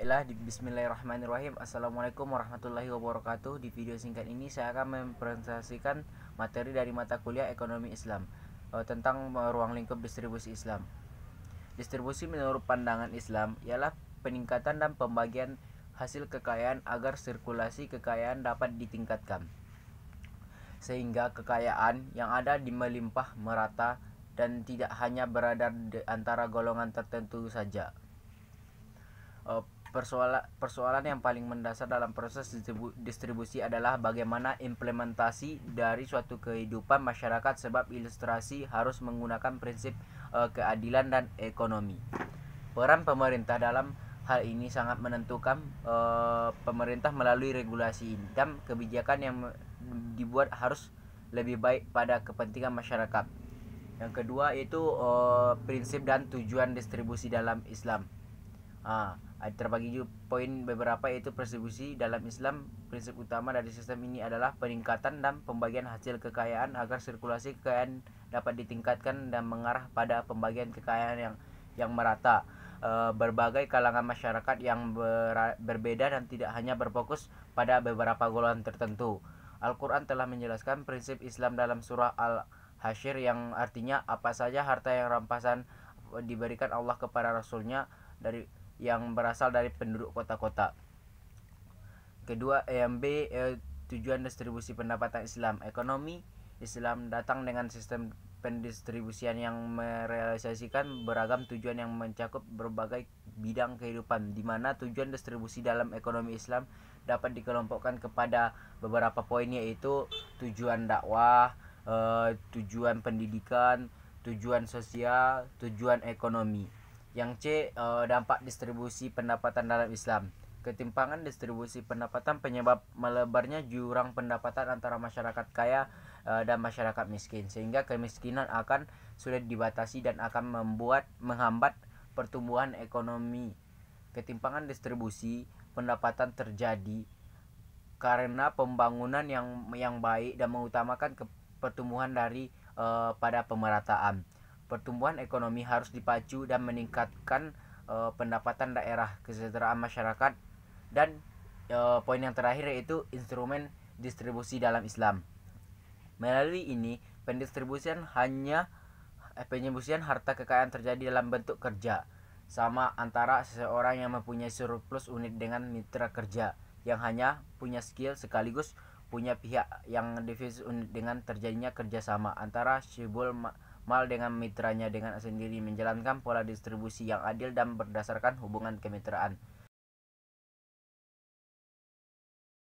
Baiklah, bismillahirrahmanirrahim. Assalamualaikum warahmatullahi wabarakatuh. Di video singkat ini saya akan mempresentasikan materi dari mata kuliah Ekonomi Islam tentang ruang lingkup distribusi Islam. Distribusi menurut pandangan Islam ialah peningkatan dan pembagian hasil kekayaan agar sirkulasi kekayaan dapat ditingkatkan, sehingga kekayaan yang ada melimpah merata dan tidak hanya berada di antara golongan tertentu saja. Persoalan yang paling mendasar dalam proses distribusi adalah bagaimana implementasi dari suatu kehidupan masyarakat, sebab ilustrasi harus menggunakan prinsip keadilan dan ekonomi. Peran pemerintah dalam hal ini sangat menentukan. Pemerintah melalui regulasi dan kebijakan yang dibuat harus lebih baik pada kepentingan masyarakat. Yang kedua itu prinsip dan tujuan distribusi dalam Islam. Terbagi juga poin beberapa, yaitu distribusi dalam Islam. Prinsip utama dari sistem ini adalah peningkatan dan pembagian hasil kekayaan agar sirkulasi kekayaan dapat ditingkatkan dan mengarah pada pembagian kekayaan yang merata. Berbagai kalangan masyarakat yang berbeda dan tidak hanya berfokus pada beberapa golongan tertentu. Al-Quran telah menjelaskan prinsip Islam dalam surah Al-Hasyr, yang artinya apa saja harta yang rampasan diberikan Allah kepada Rasulnya yang berasal dari penduduk kota-kota. Kedua, tujuan distribusi pendapatan Islam. Ekonomi Islam datang dengan sistem pendistribusian yang merealisasikan beragam tujuan yang mencakup berbagai bidang kehidupan, di mana tujuan distribusi dalam ekonomi Islam dapat dikelompokkan kepada beberapa poin, yaitu tujuan dakwah, tujuan pendidikan, tujuan sosial, tujuan ekonomi. Yang C, dampak distribusi pendapatan dalam Islam. Ketimpangan distribusi pendapatan penyebab melebarnya jurang pendapatan antara masyarakat kaya dan masyarakat miskin, sehingga kemiskinan akan sulit dibatasi dan akan menghambat pertumbuhan ekonomi. Ketimpangan distribusi pendapatan terjadi karena pembangunan yang baik dan mengutamakan pertumbuhan pada pemerataan. Pertumbuhan ekonomi harus dipacu dan meningkatkan pendapatan daerah, kesejahteraan masyarakat, dan poin yang terakhir yaitu instrumen distribusi dalam Islam. Melalui ini, pendistribusian harta kekayaan terjadi dalam bentuk kerja sama antara seseorang yang mempunyai surplus unit dengan mitra kerja yang hanya punya skill, sekaligus punya pihak yang defisit unit dengan terjadinya kerjasama antara syibul mal dengan mitranya dengan sendiri, menjalankan pola distribusi yang adil dan berdasarkan hubungan kemitraan.